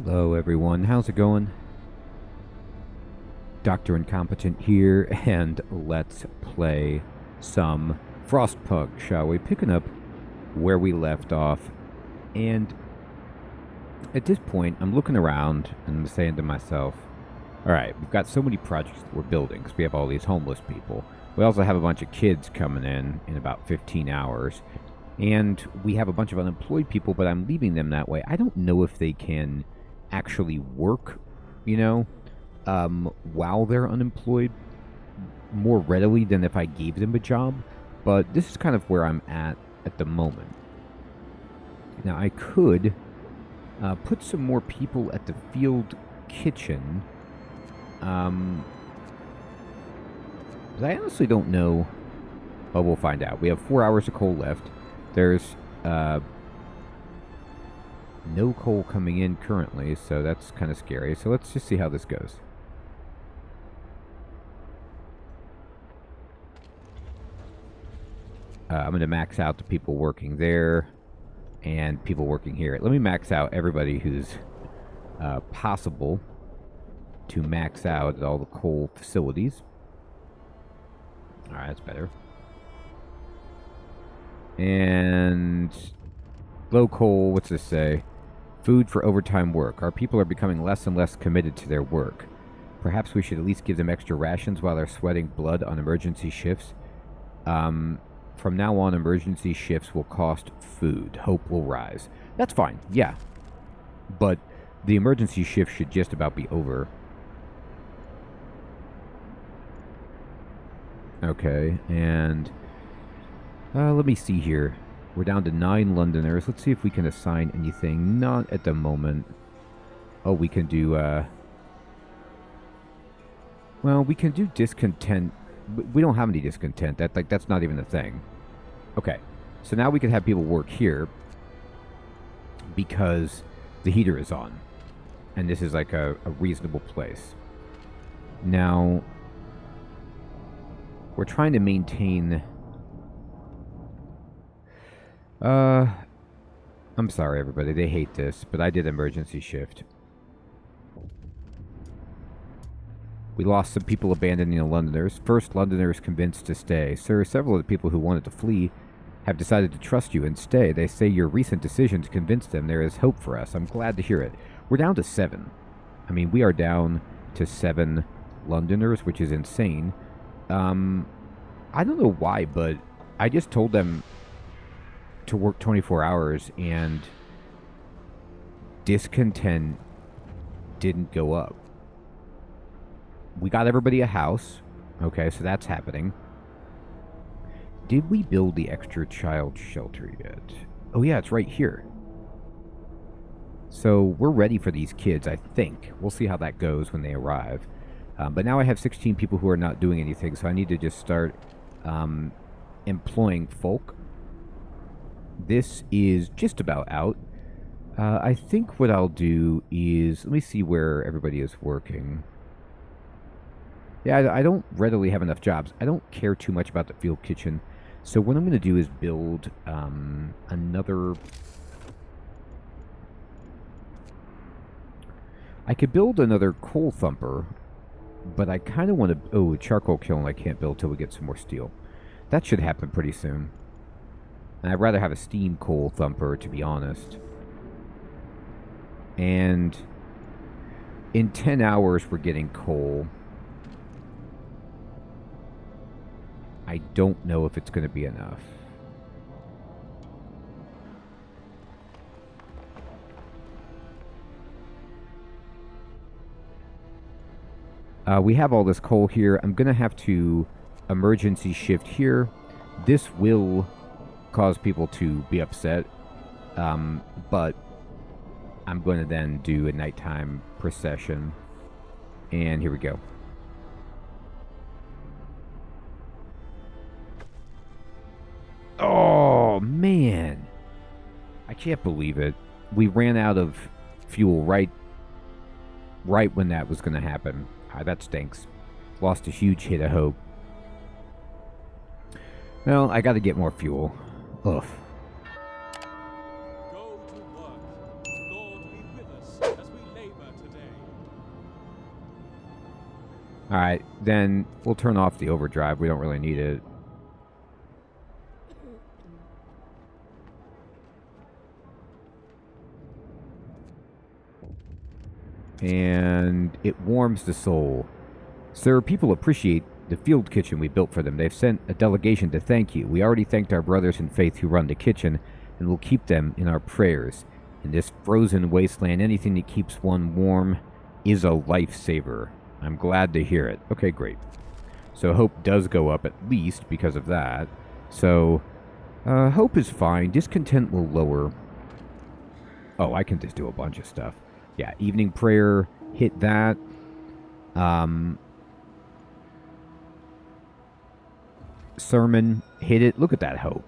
Hello everyone, how's it going? Dr. Incompetent here, and let's play some Frostpunk, shall we? Picking up where we left off, and at this point, I'm looking around and I'm saying to myself, alright, we've got so many projects that we're building, because we have all these homeless people. We also have a bunch of kids coming in about 15 hours, and we have a bunch of unemployed people, but I'm leaving them that way. I don't know if they can actually work, while they're unemployed more readily than if I gave them a job. But this is kind of where I'm at the moment. Now, I could put some more people at the field kitchen. But I honestly don't know. But we'll find out. We have 4 hours of coal left. There's no coal coming in currently, so that's kind of scary. So let's just see how this goes. I'm going to max out the people working there and people working here. Let me max out everybody who's possible to max out at all the coal facilities. Alright, that's better. And low coal, what's this say? Food for overtime work. Our people are becoming less and less committed to their work. Perhaps we should at least give them extra rations while they're sweating blood on emergency shifts. From now on, emergency shifts will cost food. Hope will rise. That's fine, yeah. But the emergency shift should just about be over. Okay, and let me see here. We're down to 9 Londoners. Let's see if we can assign anything. Not at the moment. Oh, we can do, well, we can do discontent. We don't have any discontent. That's not even a thing. Okay. So now we can have people work here because the heater is on. And this is like a reasonable place. Now, we're trying to maintain... I'm sorry, everybody. They hate this, but I did emergency shift. We lost some people abandoning the Londoners. First, Londoners convinced to stay. Sir, several of the people who wanted to flee have decided to trust you and stay. They say your recent decisions convinced them there is hope for us. I'm glad to hear it. We're down to 7. I mean, we are down to 7 Londoners, which is insane. I don't know why, but I just told them to work 24 hours, and discontent didn't go up. We got everybody a house. Okay, so that's happening. Did we build the extra child shelter yet? Oh yeah, it's right here. So we're ready for these kids, I think. We'll see how that goes when they arrive. But now I have 16 people who are not doing anything, so I need to just start employing folk. This is just about out. I think what I'll do is... Let me see where everybody is working. Yeah, I don't readily have enough jobs. I don't care too much about the field kitchen. So what I'm going to do is build another... I could build another coal thumper, but I kind of want to... Oh, charcoal kiln I can't build till we get some more steel. That should happen pretty soon. And I'd rather have a steam coal thumper, to be honest. And in 10 hours, we're getting coal. I don't know if it's going to be enough. We have all this coal here. I'm going to have to emergency shift here. This will cause people to be upset, but I'm going to then do a nighttime procession, and here we go. Oh man, I can't believe it. We ran out of fuel right when that was going to happen. That stinks. Lost a huge hit of hope. Well, I got to get more fuel. Ugh. Go to work. Lord be with us as we Alright, then we'll turn off the overdrive. We don't really need it. And it warms the soul. Sir, people appreciate the field kitchen we built for them. They've sent a delegation to thank you. We already thanked our brothers in faith who run the kitchen, and we'll keep them in our prayers. In this frozen wasteland, anything that keeps one warm is a lifesaver. I'm glad to hear it. Okay, great. So hope does go up at least because of that. So hope is fine. Discontent will lower. Oh, I can just do a bunch of stuff. Yeah, evening prayer, hit that. Sermon, hit it. Look at that hope.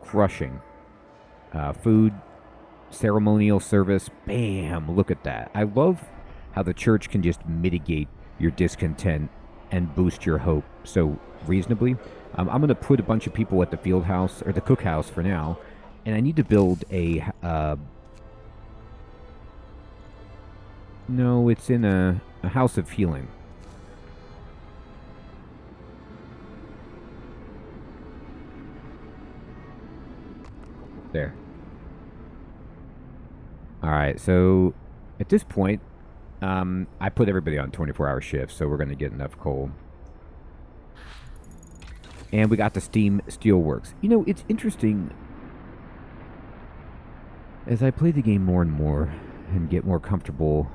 Crushing. Food, ceremonial service, bam, look at that. I love how the church can just mitigate your discontent and boost your hope so reasonably. I'm going to put a bunch of people at the field house, or the cookhouse for now, and I need to build a... no, it's in a house of healing. There. Alright, so at this point, I put everybody on 24-hour shifts, so we're going to get enough coal. And we got the steam steelworks. You know, it's interesting. As I play the game more and more and get more comfortable...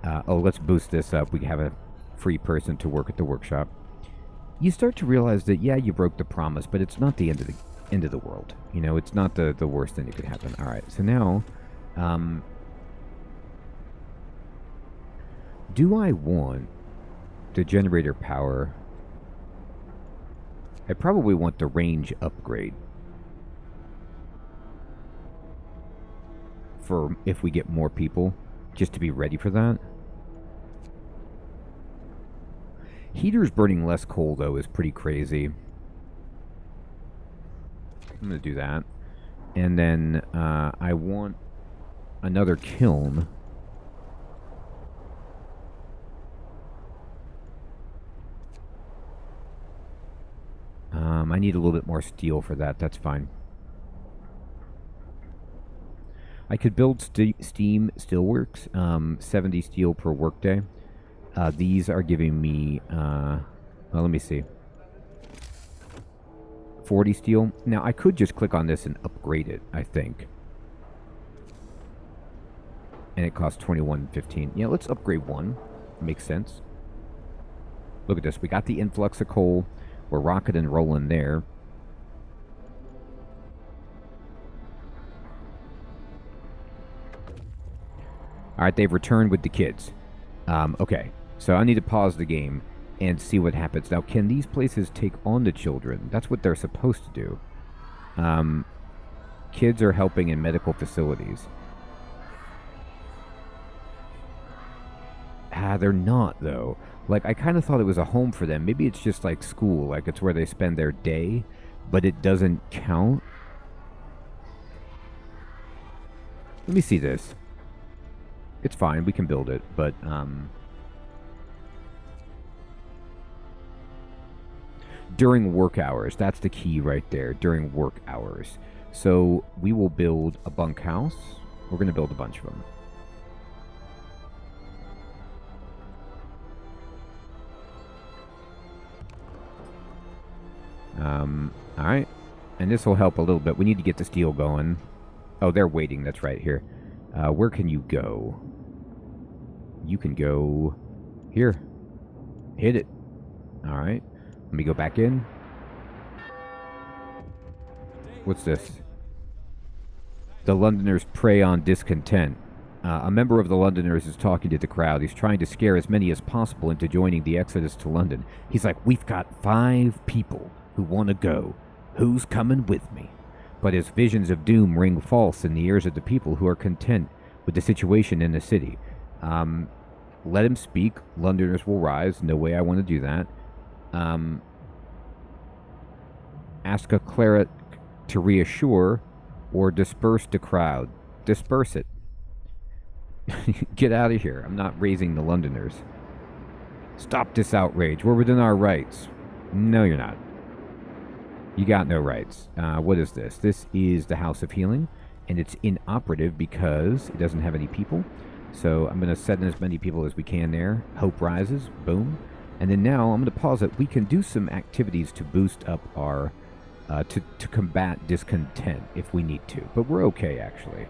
oh, let's boost this up. We have a free person to work at the workshop. You start to realize that, yeah, you broke the promise, but it's not the end of the world. You know, it's not the worst thing that could happen. All right, so now... do I want the generator power? I probably want the range upgrade. For if we get more people, just to be ready for that. Heaters burning less coal, though, is pretty crazy. I'm going to do that. And then I want another kiln. I need a little bit more steel for that. That's fine. I could build steam steelworks. 70 steel per workday. These are giving me... well, let me see. 40 steel. Now, I could just click on this and upgrade it, I think. And it costs 21.15. Yeah, let's upgrade one. Makes sense. Look at this. We got the influx of coal. We're rocking and rolling there. Alright, they've returned with the kids. Okay, so I need to pause the game and see what happens. Now, can these places take on the children? That's what they're supposed to do. Kids are helping in medical facilities. They're not, though. Like, I kind of thought it was a home for them. Maybe it's just like school, like it's where they spend their day, but it doesn't count. Let me see this. It's fine, we can build it, but, during work hours, that's the key right there, during work hours. So, we will build a bunkhouse. We're going to build a bunch of them. Alright. And this will help a little bit. We need to get the steel going. Oh, they're waiting. That's right here. Where can you go? You can go here. Hit it. Alright. Let me go back in. What's this? The Londoners prey on discontent. A member of the Londoners is talking to the crowd. He's trying to scare as many as possible into joining the exodus to London. He's like, we've got 5 people who want to go. Who's coming with me? But his visions of doom ring false in the ears of the people who are content with the situation in the city. Let him speak. Londoners will rise. No way I want to do that. Ask a cleric to reassure or disperse the crowd. Disperse it. Get out of here. I'm not raising the Londoners. Stop this outrage. We're within our rights. No, you're not. You got no rights. What is this? This is the House of Healing, and it's inoperative because it doesn't have any people. So I'm going to set in as many people as we can there. Hope rises. Boom. And then now I'm going to pause it. We can do some activities to boost up our... to combat discontent if we need to. But we're okay, actually.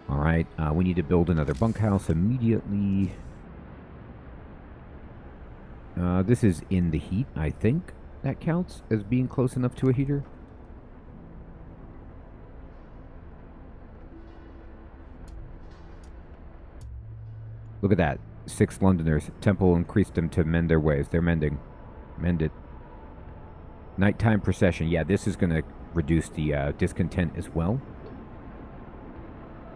Alright, we need to build another bunkhouse immediately. This is in the heat, I think. That counts as being close enough to a heater. Look at that. 6 Londoners. Temple increased them to mend their ways. They're mending. Mend it. Nighttime procession. Yeah, this is going to reduce the discontent as well.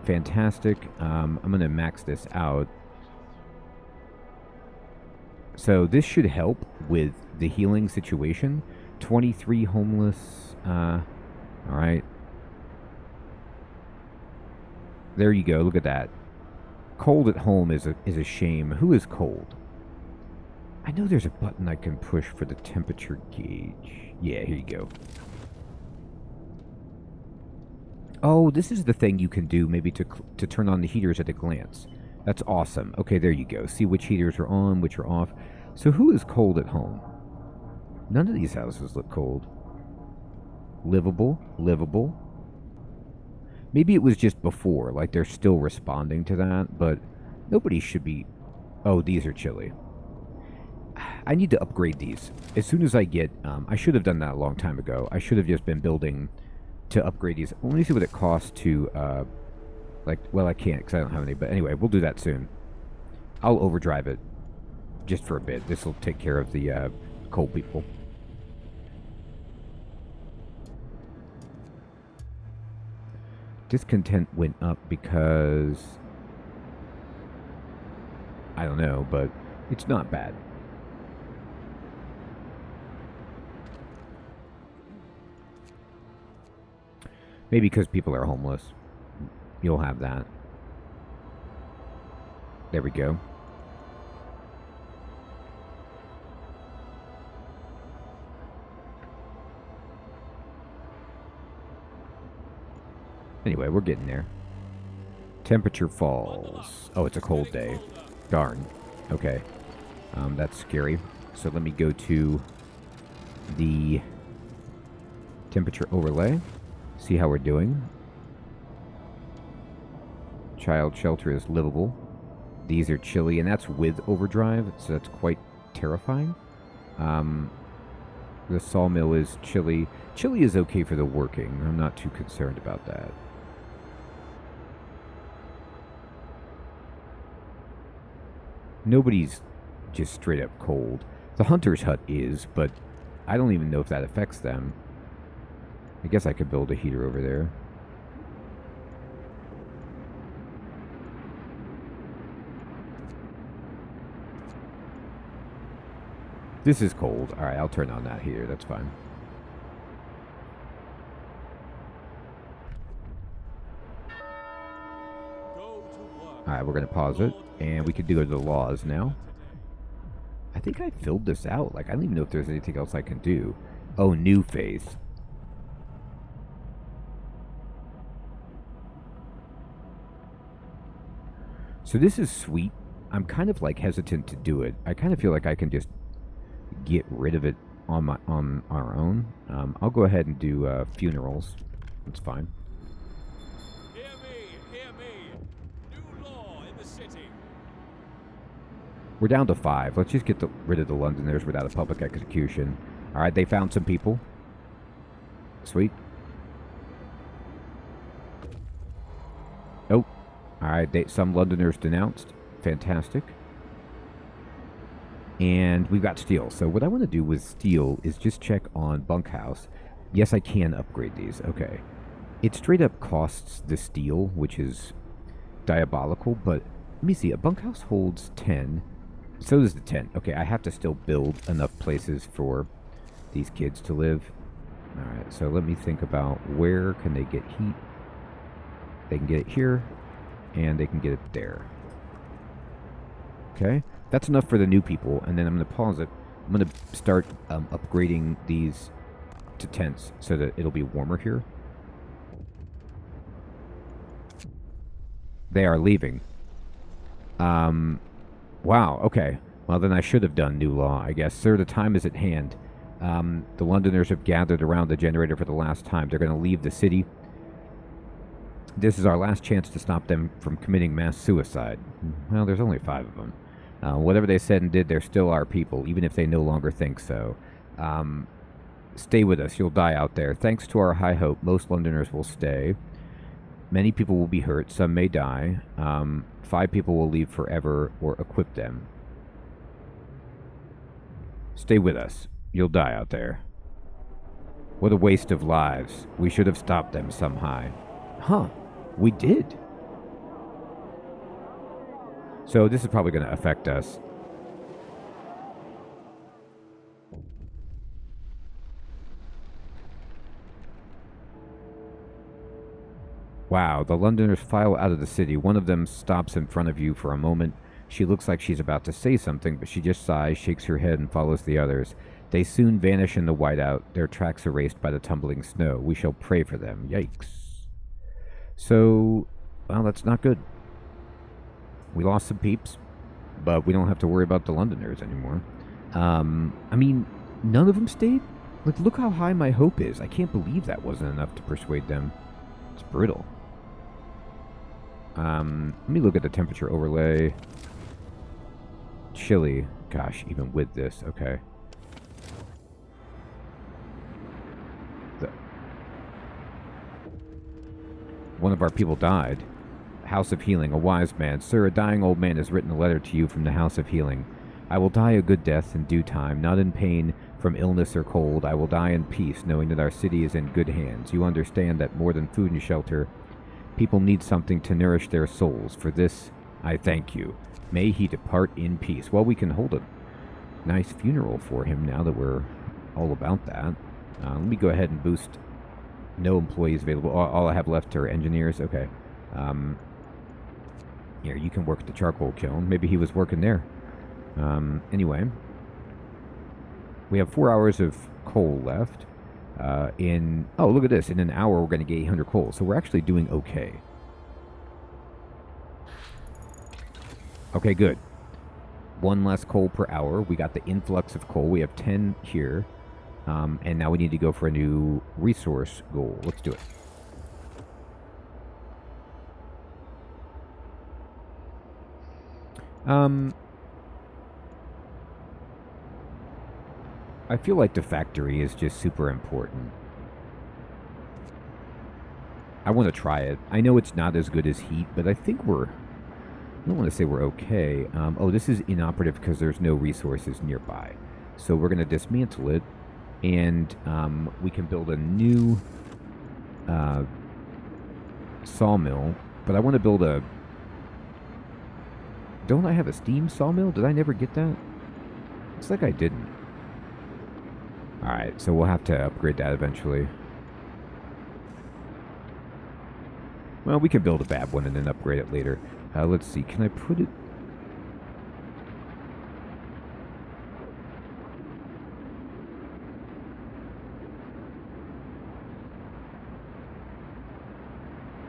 Fantastic. I'm going to max this out. So this should help with the healing situation. 23 homeless. Alright. There you go. Look at that. Cold at home is a shame. Who is cold? I know there's a button I can push for the temperature gauge. Yeah, here you go. Oh, this is the thing you can do maybe to turn on the heaters at a glance. That's awesome. Okay, there you go. See which heaters are on, which are off. So who is cold at home? None of these houses look cold. Livable, livable. Maybe it was just before, like they're still responding to that, but nobody should be... Oh, these are chilly. I need to upgrade these. As soon as I get... I should have done that a long time ago. I should have just been building to upgrade these. Let me see what it costs to... well, I can't because I don't have any, but anyway, we'll do that soon. I'll overdrive it just for a bit. This will take care of the cold people. Discontent went up because... I don't know, but it's not bad. Maybe because people are homeless. You'll have that. There we go. Anyway, we're getting there. Temperature falls. Oh, it's a cold day. Darn. Okay. That's scary. So let me go to the temperature overlay. See how we're doing. Child shelter is livable. These are chilly, and that's with overdrive, so that's quite terrifying. The sawmill is chilly. Chilly is okay for the working. I'm not too concerned about that. Nobody's just straight up cold. The hunter's hut is, but I don't even know if that affects them. I guess I could build a heater over there. This is cold. Alright, I'll turn on that heater. That's fine. Alright, we're going to pause it. And we can do the laws now. I think I filled this out. Like, I don't even know if there's anything else I can do. Oh, new phase. So this is sweet. I'm kind of like hesitant to do it. I kind of feel like I can just get rid of it on our own. I'll go ahead and do funerals. That's fine. Hear me. New law in the city. We're down to 5. Let's just get rid of the Londoners without a public execution. All right, they found some people. Sweet. Oh. All right, some Londoners denounced. Fantastic. And we've got steel. So what I want to do with steel is just check on bunkhouse. Yes, I can upgrade these. Okay. It straight up costs the steel, which is diabolical. But let me see. A bunkhouse holds 10. So does the tent. Okay, I have to still build enough places for these kids to live. All right, so let me think about where can they get heat. They can get it here. And they can get it there. Okay. That's enough for the new people, and then I'm going to pause it. I'm going to start upgrading these to tents so that it'll be warmer here. They are leaving. Wow, okay. Well, then I should have done new law, I guess. Sir, the time is at hand. The Londoners have gathered around the generator for the last time. They're going to leave the city. This is our last chance to stop them from committing mass suicide. Well, there's only 5 of them. Whatever they said and did, they're still our people, even if they no longer think so. Stay with us. You'll die out there. Thanks to our high hope, most Londoners will stay. Many people will be hurt. Some may die. 5 people will leave forever or equip them. Stay with us. You'll die out there. What a waste of lives. We should have stopped them somehow. Huh. We did. So this is probably going to affect us. Wow, the Londoners file out of the city. One of them stops in front of you for a moment. She looks like she's about to say something, but she just sighs, shakes her head, and follows the others. They soon vanish in the whiteout, their tracks erased by the tumbling snow. We shall pray for them. Yikes. So, well, that's not good. We lost some peeps, but we don't have to worry about the Londoners anymore. I mean, none of them stayed? Like, look how high my hope is. I can't believe that wasn't enough to persuade them. It's brutal. Let me look at the temperature overlay. Chilly. Gosh, even with this. Okay. One of our people died. House of Healing, a wise man. Sir, a dying old man has written a letter to you from the House of Healing. I will die a good death in due time, not in pain from illness or cold. I will die in peace, knowing that our city is in good hands. You understand that more than food and shelter, people need something to nourish their souls. For this, I thank you. May he depart in peace. Well, we can hold a nice funeral for him now that we're all about that. Let me go ahead and boost no employees available. All I have left are engineers. Okay. Here, you can work the charcoal kiln. Maybe he was working there. Anyway. We have 4 hours of coal left. Oh, look at this. In an hour, we're going to get 800 coal. So we're actually doing okay. Okay, good. 1 less coal per hour. We got the influx of coal. We have 10 here. And now we need to go for a new resource goal. Let's do it. I feel like the factory is just super important. I want to try it. I know it's not as good as heat, but I think I don't want to say we're okay. Oh, this is inoperative because there's no resources nearby. So we're going to dismantle it, and we can build a new sawmill. But I want to build a... Don't I have a steam sawmill? Did I never get that? Looks like I didn't. Alright, so we'll have to upgrade that eventually. Well, we can build a bad one and then upgrade it later. Let's see, can I put it...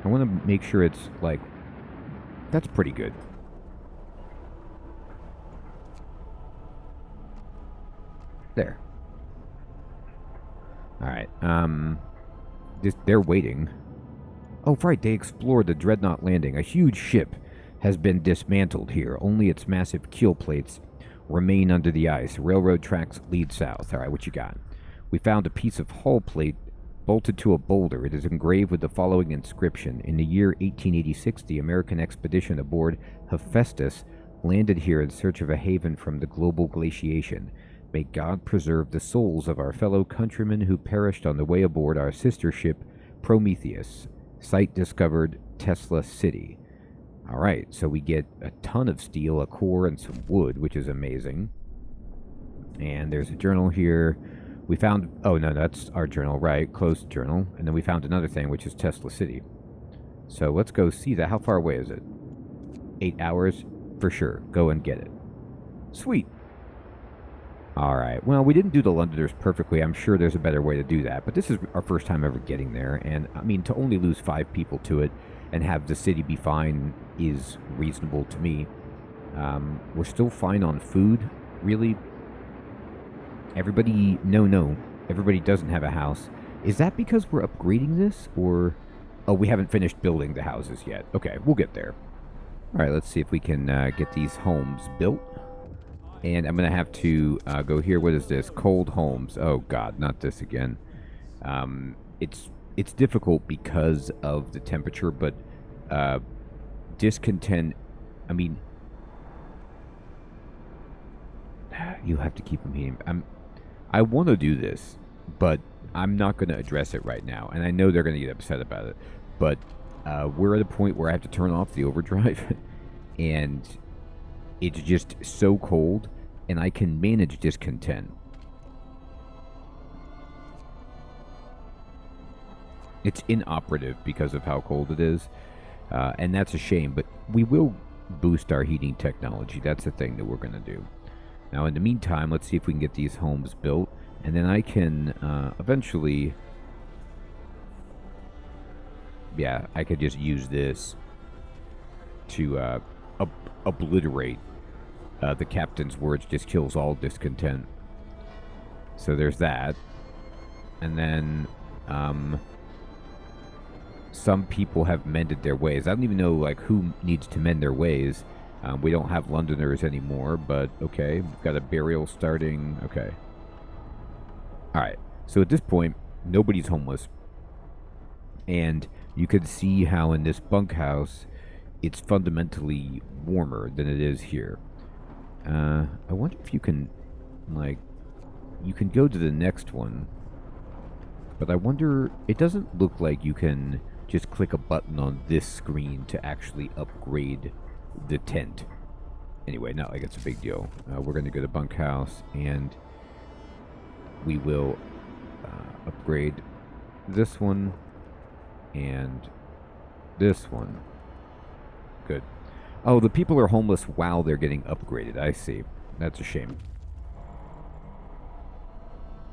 I want to make sure it's, like... That's pretty good. There. Alright, they're waiting. Oh, right, they explored the Dreadnought Landing. A huge ship has been dismantled here. Only its massive keel plates remain under the ice. Railroad tracks lead south. Alright, what you got? We found a piece of hull plate bolted to a boulder. It is engraved with the following inscription. In the year 1886, the American expedition aboard Hephaestus landed here in search of a haven from the global glaciation. May God preserve the souls of our fellow countrymen who perished on the way aboard our sister ship, Prometheus. Site discovered, Tesla City. Alright, so we get a ton of steel, a core, and some wood, which is amazing. And there's a journal here. We found... Oh, no, that's our journal, right. Closed journal. And then we found another thing, which is Tesla City. So let's go see that. How far away is it? 8 hours? For sure. Go and get it. Sweet. All right. Well, we didn't do the Londoners perfectly. I'm sure there's a better way to do that. But this is our first time ever getting there. And, I mean, to only lose 5 people to it and have the city be fine is reasonable to me. We're still fine on food, really. Everybody, no. Everybody doesn't have a house. Is that because we're upgrading this? Or, oh, we haven't finished building the houses yet. Okay, we'll get there. All right, let's see if we can get these homes built. And I'm going to have to go here. What is this? Cold homes. Oh, God, not this again. It's difficult because of the temperature, but discontent, I mean, you have to keep them heating. I want to do this, but I'm not going to address it right now. And I know they're going to get upset about it. But we're at a point where I have to turn off the overdrive. And it's just so cold. And I can manage discontent. It's inoperative because of how cold it is. And that's a shame. But we will boost our heating technology. That's the thing that we're going to do. Now, in the meantime, let's see if we can get these homes built. And then I can eventually... Yeah, I could just use this to obliterate the captain's words, just kills all discontent. So there's that. And then some people have mended their ways. I don't even know like who needs to mend their ways. We don't have Londoners anymore, but okay. We've got a burial starting. Okay. All right. So at this point, nobody's homeless. And you can see how in this bunkhouse, it's fundamentally warmer than it is here. I wonder if you can, like, you can go to the next one. But I wonder, it doesn't look like you can just click a button on this screen to actually upgrade the tent. Anyway, not like it's a big deal. We're going to go to bunkhouse, and we will upgrade this one and this one. Good. Oh, the people are homeless while they're getting upgraded. I see. That's a shame.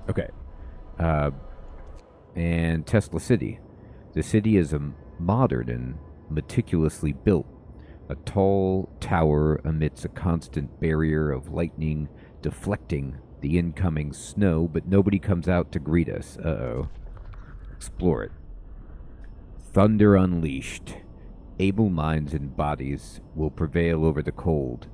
Okay. And Tesla City. The city is modern and meticulously built. A tall tower emits a constant barrier of lightning, deflecting the incoming snow, but nobody comes out to greet us. Uh-oh. Explore it. Thunder unleashed. Able minds and bodies will prevail over the cold,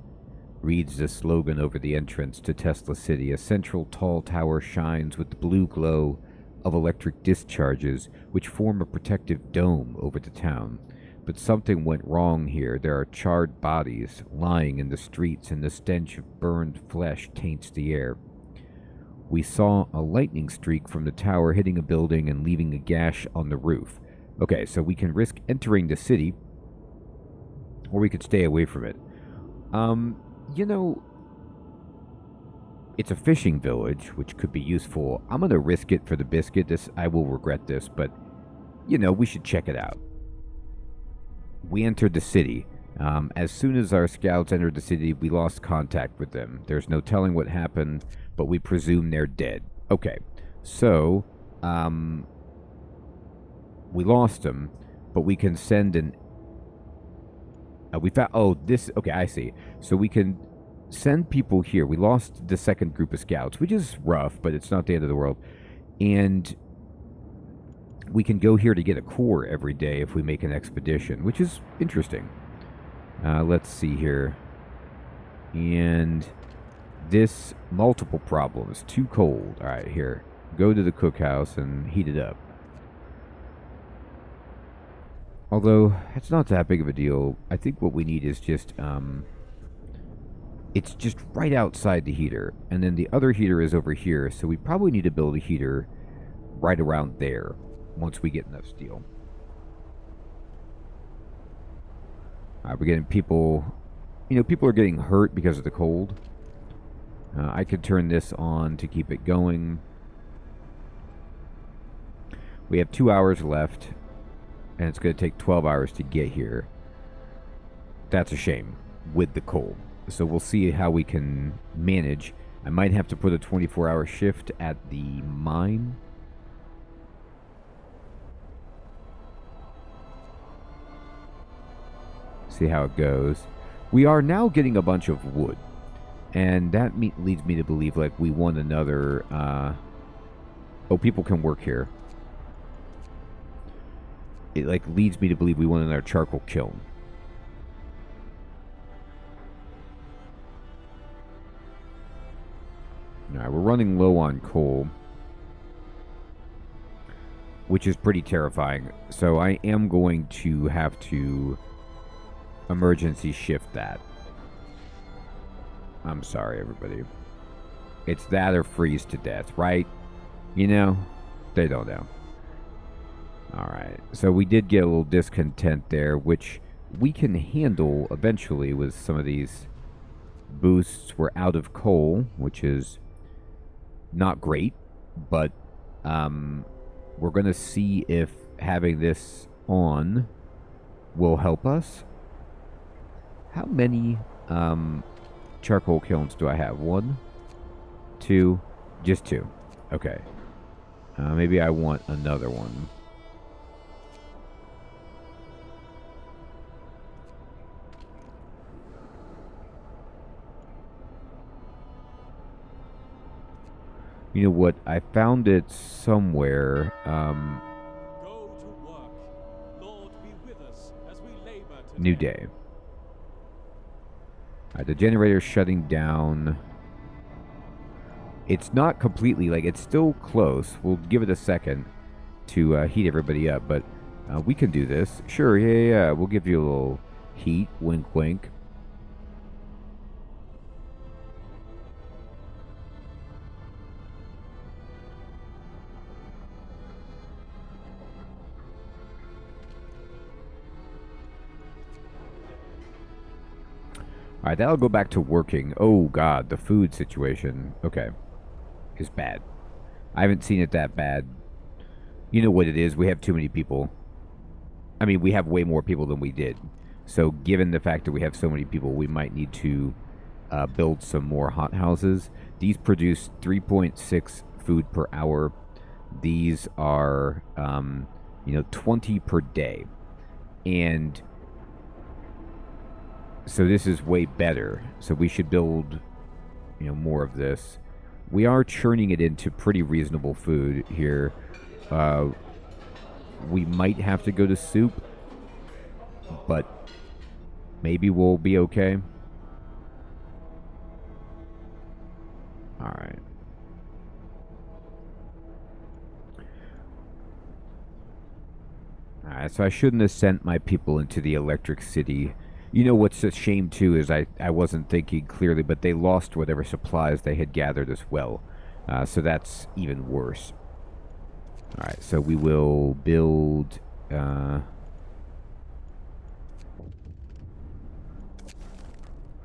reads the slogan over the entrance to Tesla City. A central tall tower shines with the blue glow of electric discharges, which form a protective dome over the town. But something went wrong here. There are charred bodies lying in the streets, and the stench of burned flesh taints the air. We saw a lightning streak from the tower hitting a building and leaving a gash on the roof. Okay, so we can risk entering the city, or we could stay away from it. You know, it's a fishing village, which could be useful. I'm going to risk it for the biscuit. I will regret this, but, you know, we should check it out. We entered the city. As soon as our scouts entered the city, we lost contact with them. There's no telling what happened, but we presume they're dead. Okay, so, we lost them, but we can send an... we found... Oh, this... Okay, I see. So we can send people here. We lost the second group of scouts, which is rough, but it's not the end of the world. And we can go here to get a core every day if we make an expedition, which is interesting. Let's see here. And this, multiple problems. Too cold. All right, here. Go to the cookhouse and heat it up. Although, it's not that big of a deal. I think what we need is just, it's just right outside the heater. And then the other heater is over here, so we probably need to build a heater right around there once we get enough steel. Alright, we're getting people... You know, people are getting hurt because of the cold. I could turn this on to keep it going. We have 2 hours left, and it's going to take 12 hours to get here. That's a shame, with the cold. So we'll see how we can manage. I might have to put a 24-hour shift at the mine. See how it goes. We are now getting a bunch of wood. And that leads me to believe, like, we want another... oh, people can work here. It, like, leads me to believe we want another charcoal kiln. Alright, we're running low on coal. Which is pretty terrifying. So I am going to have to emergency shift that. I'm sorry, everybody. It's that or freeze to death, right? You know? They don't know. Alright, so we did get a little discontent there, which we can handle eventually with some of these boosts. We're out of coal, which is not great, but we're going to see if having this on will help us. How many charcoal kilns do I have? 1, 2, just 2. Okay. Maybe I want another one. You know what? I found it somewhere. Go to work. Lord be with us as we labor today. New day. Alright, the generator's shutting down. It's not completely, like, it's still close. We'll give it a second to heat everybody up, but we can do this. Sure, yeah. We'll give you a little heat. Wink, wink. Alright, that'll go back to working. Oh, God, the food situation, okay, is bad. I haven't seen it that bad. You know what it is, we have too many people. I mean, we have way more people than we did. So, given the fact that we have so many people, we might need to build some more hothouses. These produce 3.6 food per hour. These are, 20 per day. And... so this is way better. So we should build, more of this. We are churning it into pretty reasonable food here. We might have to go to soup, but maybe we'll be okay. Alright. Alright, so I shouldn't have sent my people into the Electric City. You know what's a shame, too, is I wasn't thinking clearly, but they lost whatever supplies they had gathered as well. So that's even worse. Alright, so we will build...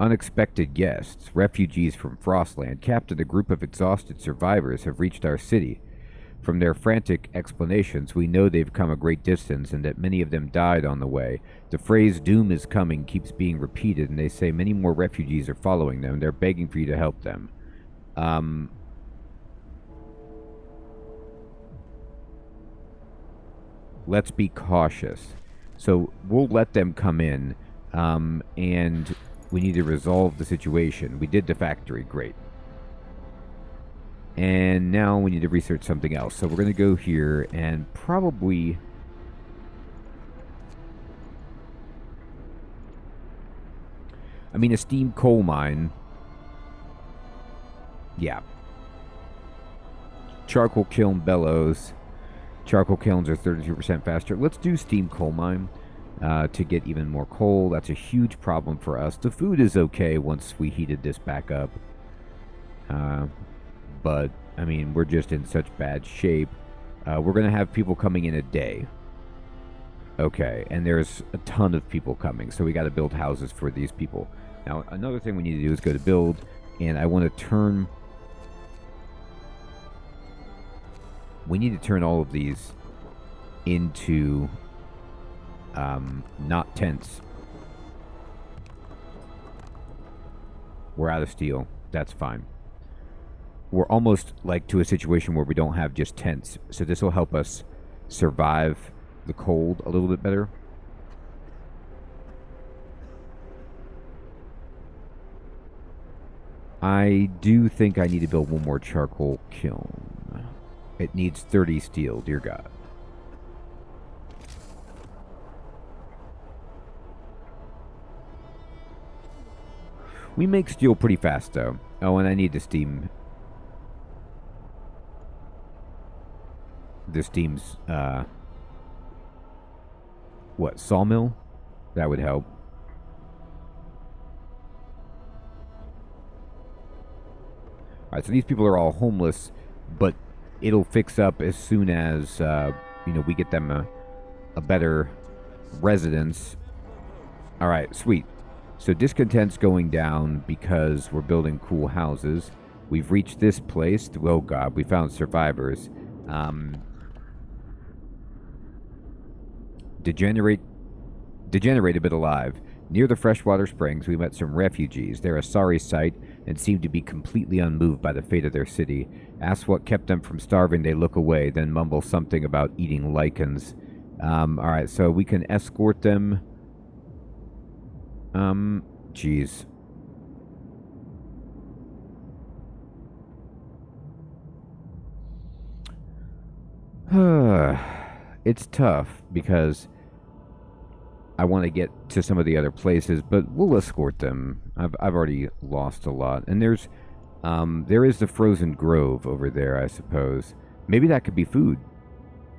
unexpected guests. Refugees from Frostland. Captain, a group of exhausted survivors have reached our city. From their frantic explanations, we know they've come a great distance and that many of them died on the way. The phrase "doom is coming" keeps being repeated, and they say many more refugees are following them. They're begging for you to help them. Let's be cautious. So we'll let them come in, and we need to resolve the situation. We did the factory, great. And now we need to research something else. So we're going to go here and probably... a steam coal mine. Yeah. Charcoal kiln bellows. Charcoal kilns are 32% faster. Let's do steam coal mine to get even more coal. That's a huge problem for us. The food is okay once we heated this back up. But, we're just in such bad shape. We're going to have people coming in a day. Okay, and there's a ton of people coming, so we got to build houses for these people. Now, another thing we need to do is go to build, and I want to turn... we need to turn all of these into not tents. We're out of steel. That's fine. We're almost like to a situation where we don't have just tents, so this will help us survive the cold a little bit better. I do think I need to build one more charcoal kiln. It needs 30 steel, dear God. We make steel pretty fast, though. Oh, and I need the steam. The steam's, what, sawmill? That would help. Alright, so these people are all homeless, but it'll fix up as soon as, we get them a better residence. Alright, sweet. So discontent's going down because we're building cool houses. We've reached this place. Oh god, we found survivors. Degenerated but alive. Near the freshwater springs, we met some refugees. They're a sorry sight and seem to be completely unmoved by the fate of their city. Asked what kept them from starving, they look away, then mumble something about eating lichens. Alright, so we can escort them. Jeez. It's tough because I want to get to some of the other places, but we'll escort them. I've already lost a lot. And there is the frozen grove over there, I suppose. Maybe that could be food.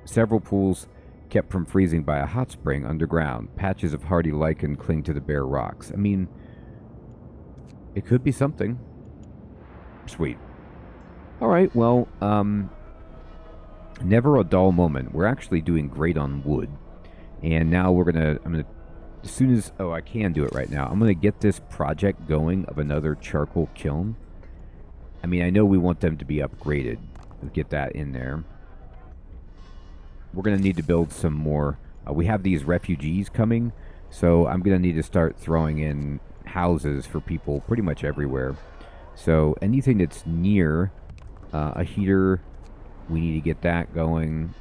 Several pools kept from freezing by a hot spring underground. Patches of hardy lichen cling to the bare rocks. I mean, it could be something. Sweet. All right, well, never a dull moment. We're actually doing great on wood. And now I'm gonna, as soon as, I can do it right now. I'm gonna get this project going of another charcoal kiln. I mean, I know we want them to be upgraded. We'll get that in there. We're gonna need to build some more. We have these refugees coming, so I'm gonna need to start throwing in houses for people pretty much everywhere. So anything that's near a heater, we need to get that going.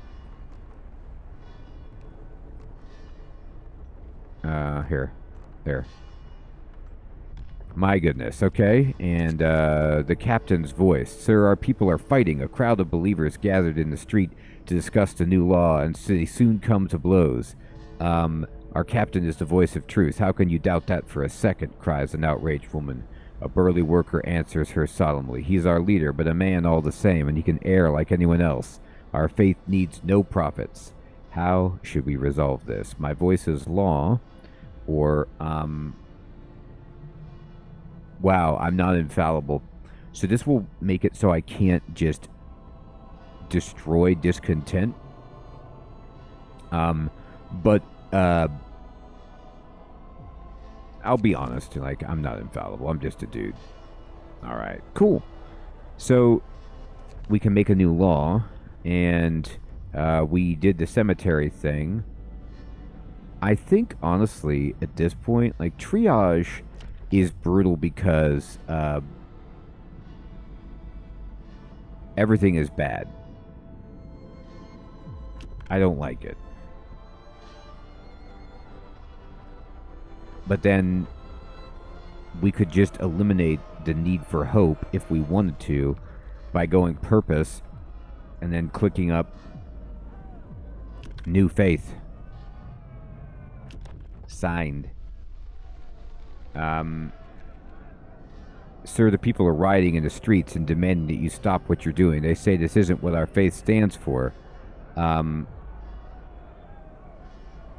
There. My goodness, okay. And the captain's voice. Sir, our people are fighting. A crowd of believers gathered in the street to discuss the new law and they soon come to blows. Our captain is the voice of truth. How can you doubt that for a second? Cries an outraged woman. A burly worker answers her solemnly. He's our leader, but a man all the same, and he can err like anyone else. Our faith needs no prophets. How should we resolve this? My voice is law. Or, wow, I'm not infallible. So this will make it so I can't just destroy discontent. But I'll be honest, like, I'm not infallible. I'm just a dude. All right, cool. So we can make a new law, and we did the cemetery thing. I think, honestly, at this point, like, triage is brutal because everything is bad. I don't like it. But then we could just eliminate the need for hope if we wanted to by going purpose and then clicking up new faith. Signed. Sir, the people are rioting in the streets and demanding that you stop what you're doing. They say this isn't what our faith stands for.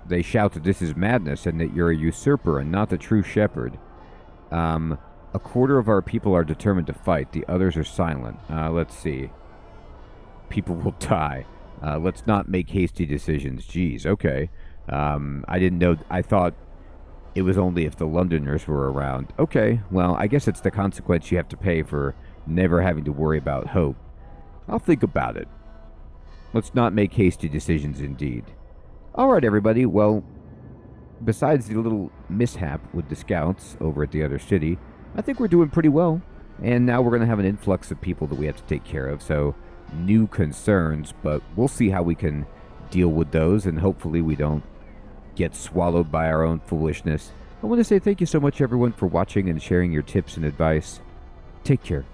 They shout that this is madness and that you're a usurper and not the true shepherd. A quarter of our people are determined to fight. The others are silent. Let's see. People will die. Let's not make hasty decisions. Jeez, okay. I didn't know. I thought it was only if the Londoners were around. Okay, well, I guess it's the consequence you have to pay for never having to worry about hope. I'll think about it. Let's not make hasty decisions indeed. Alright, everybody, well, besides the little mishap with the scouts over at the other city, I think we're doing pretty well. And now we're going to have an influx of people that we have to take care of. So, new concerns, but we'll see how we can deal with those. And hopefully, we don't get swallowed by our own foolishness. I want to say thank you so much, everyone, for watching and sharing your tips and advice. Take care.